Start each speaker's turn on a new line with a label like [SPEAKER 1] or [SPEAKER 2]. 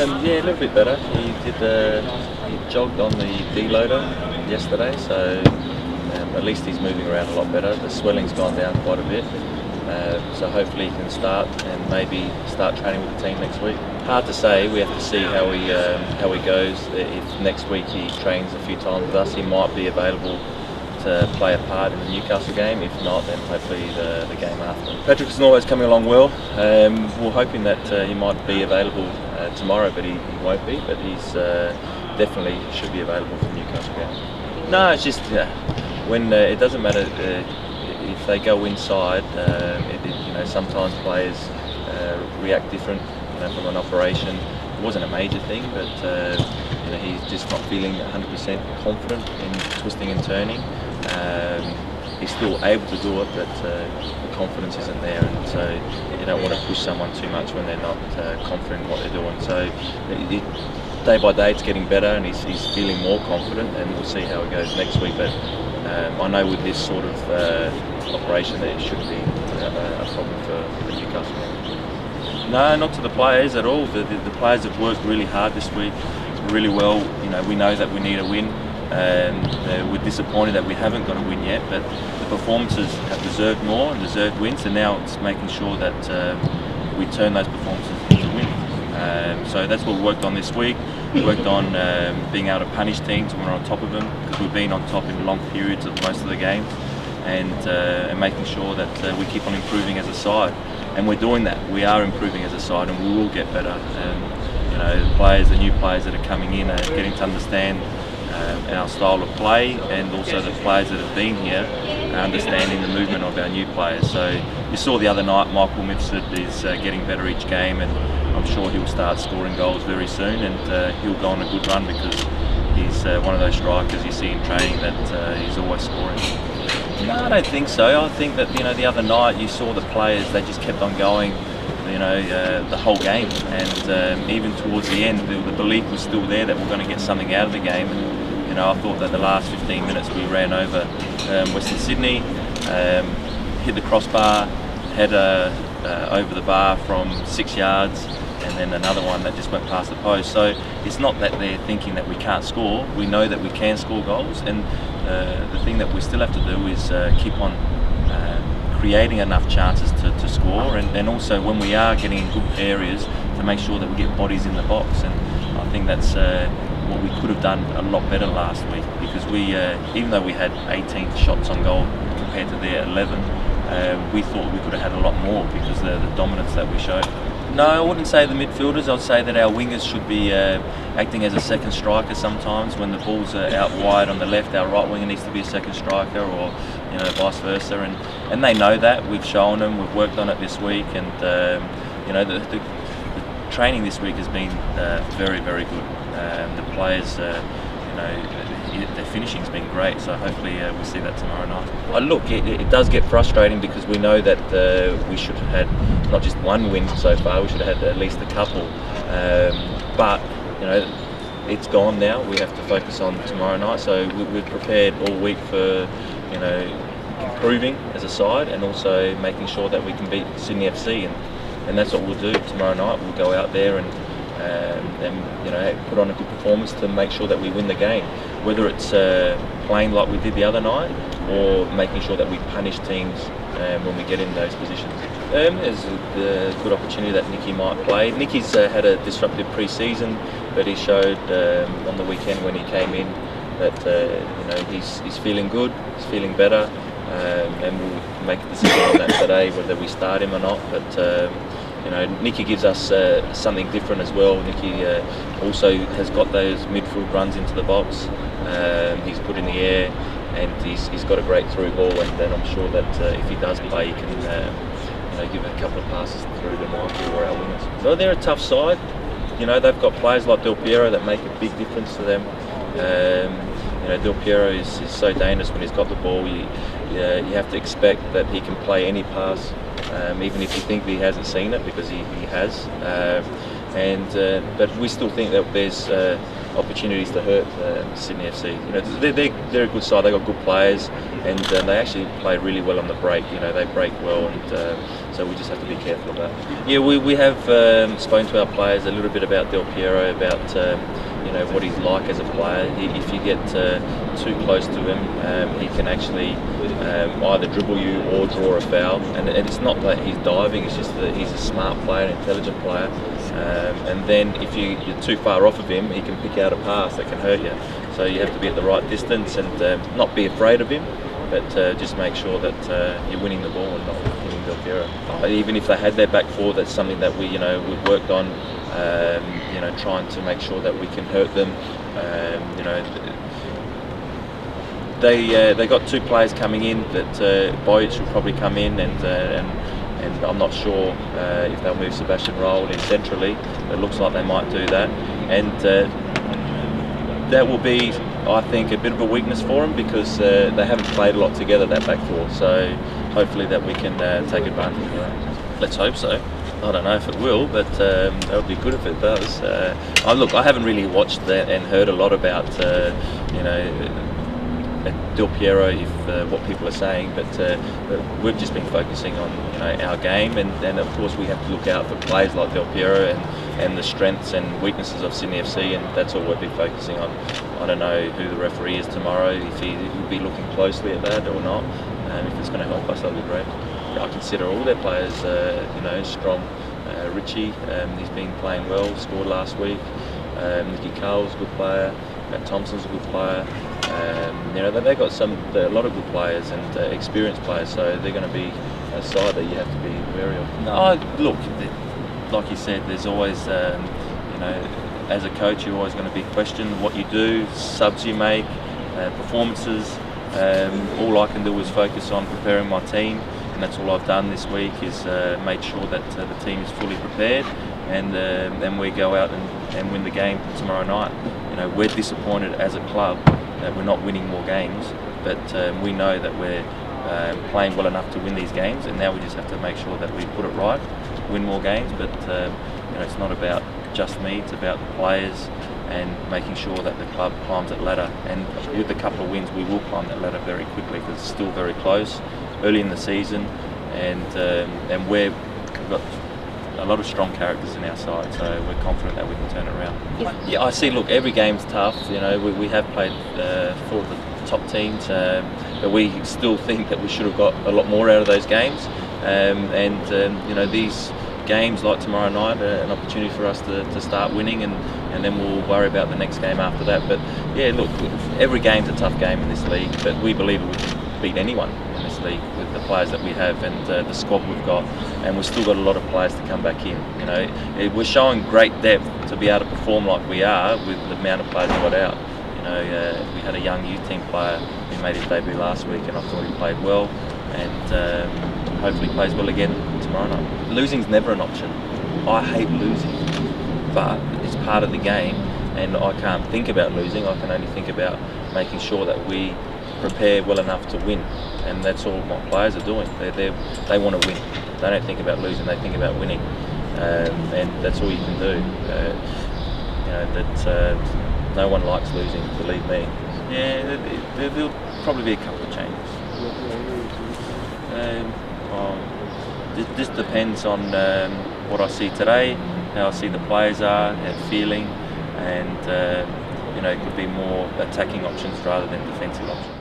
[SPEAKER 1] Yeah, a little bit better. He jogged on the deloader yesterday, so at least he's moving around a lot better. The swelling's gone down quite a bit, so hopefully he can start and maybe start training with the team next week. Hard to say. We have to see how he goes. If next week he trains a few times with us, he might be available to play a part in the Newcastle game. If not, then hopefully the game after. Patrick always coming along well. We're hoping that he might be available tomorrow, but he won't be. But he's definitely should be available for the Newcastle game. No, it's just when it doesn't matter if they go inside. Sometimes players react different. From an operation, it wasn't a major thing, but he's just not feeling 100% confident in twisting and turning. He's still able to do it, but the confidence isn't there, and so you don't want to push someone too much when they're not confident in what they're doing. So day by day it's getting better, and he's feeling more confident, and we'll see how it goes next week. But I know with this sort of operation that it should be a problem for the Newcastle game. No, not to the players at all. The players have worked really hard this week, really well. We know that we need a win. We're disappointed that we haven't got a win yet, but the performances have deserved more and deserved wins, and now it's making sure that we turn those performances into wins. So that's what we worked on this week. We worked on being able to punish teams when we're on top of them, because we've been on top in long periods of most of the games, and making sure that we keep on improving as a side. And we're doing that. We are improving as a side, and we will get better. The new players that are coming in are getting to understand our style of play, and also the players that have been here are understanding the movement of our new players. So you saw the other night, Michael Mifsud is getting better each game, and I'm sure he'll start scoring goals very soon, and he'll go on a good run because he's one of those strikers you see in training that he's always scoring. No, I don't think so. I think that the other night you saw the players; they just kept on going, the whole game, and even towards the end, the belief was still there that we're going to get something out of the game. And I thought that the last 15 minutes we ran over Western Sydney, hit the crossbar, header over the bar from 6 yards, and then another one that just went past the post. So it's not that they're thinking that we can't score. We know that we can score goals, and the thing that we still have to do is keep on creating enough chances to score, and also when we are getting in good areas to make sure that we get bodies in the box. And I think that's what we could have done a lot better last week, because we, even though we had 18 shots on goal compared to their 11, we thought we could have had a lot more because of the dominance that we showed. No, I wouldn't say the midfielders. I'd say that our wingers should be acting as a second striker sometimes. When the balls are out wide on the left, our right winger needs to be a second striker, or vice versa. And they know that. We've shown them. We've worked on it this week, and the training this week has been very, very good. The players, their finishing's been great. So hopefully we'll see that tomorrow night. Look, it does get frustrating because we know that we should have had not just one win so far. We should have had at least a couple. But it's gone now. We have to focus on tomorrow night. So we've prepared all week for improving as a side, and also making sure that we can beat Sydney FC, and that's what we'll do tomorrow night. We'll go out there and put on a good performance to make sure that we win the game, whether it's playing like we did the other night, or making sure that we punish teams when we get in those positions. There's a good opportunity that Nicky might play. Nicky's had a disruptive pre-season, but he showed on the weekend when he came in that he's feeling good, he's feeling better, and we'll make a decision on that today whether we start him or not. But Nicky gives us something different as well. Nicky also has got those midfield runs into the box. He's good in the air, and he's got a great through ball. And then I'm sure that if he does play, he can give a couple of passes through to Michael or our wingers. So they're a tough side. They've got players like Del Piero that make a big difference to them. Del Piero is so dangerous when he's got the ball. You have to expect that he can play any pass, even if you think he hasn't seen it, because he has. But we still think that there's a opportunities to hurt Sydney FC. You know, they're a good side. They got good players, and they actually play really well on the break. You know, they break well, and so we just have to be careful of that. Yeah, we have spoken to our players a little bit about Del Piero, about you know, what he's like as a player. If you get too close to him, he can actually either dribble you or draw a foul. And it's not that he's diving; it's just that he's a smart player, an intelligent player. And then if you're too far off of him, he can pick out a pass that can hurt you. So you have to be at the right distance and not be afraid of him, but just make sure that you're winning the ball and not hitting Del Piero. Even if they had their back four, that's something that we've worked on. You know, trying to make sure that we can hurt them. You know, they got two players coming in that Bojic will probably come in, and I'm not sure if they'll move Sebastian Roll in centrally. It looks like they might do that, and that will be, I think, a bit of a weakness for them because they haven't played a lot together, that back four. So hopefully that we can take advantage of that. Let's hope so. I don't know if it will, but that would be good if it does. Look, I haven't really watched that and heard a lot about, you know, Del Piero, what people are saying, but we've just been focusing on, you know, our game, and of course we have to look out for players like Del Piero and the strengths and weaknesses of Sydney FC, and that's all we've been focusing on. I don't know who the referee is tomorrow, if he will be looking closely at that or not. If it's going to help us, that'll be great. I consider all their players, you know, strong. Richie, he's been playing well, scored last week. Nicky Carl's a good player. Matt Thompson's a good player. You know, they've got a lot of good players and experienced players, so they're going to be a side that you have to be wary of. No, look, like you said, there's always, you know, as a coach, you're always going to be questioned what you do, subs you make, performances. All I can do is focus on preparing my team, and that's all I've done this week, is made sure that the team is fully prepared, and then we go out and win the game tomorrow night. You know, we're disappointed as a club that we're not winning more games, but we know that we're playing well enough to win these games, and now we just have to make sure that we put it right, win more games. But you know, it's not about just me, it's about the players and making sure that the club climbs that ladder. And with a couple of wins, we will climb that ladder very quickly, because it's still very close, early in the season, and we've got a lot of strong characters in our side, so we're confident that we can turn it around. Yeah, I see. Look, every game's tough. You know, we have played four of the top teams, but we still think that we should have got a lot more out of those games. You know, these games like tomorrow night are an opportunity for us to start winning, and then we'll worry about the next game after that. But yeah, look, every game's a tough game in this league, but we believe we can beat anyone in this league with the players that we have and the squad we've got, and we've still got a lot of players to come back in. You know, we're showing great depth to be able to perform like we are with the amount of players we got out. You know, we had a young youth team player who made his debut last week, and I thought he played well, and hopefully plays well again tomorrow night. Losing's never an option. I hate losing, but it's part of the game, and I can't think about losing. I can only think about making sure that we prepare well enough to win, and that's all my players are doing. They want to win. They don't think about losing, they think about winning, and that's all you can do. You know, that no one likes losing, believe me. Yeah, there'll probably be a couple of changes. This depends on what I see today, how I see the players are, how feeling, and you know, it could be more attacking options rather than defensive options.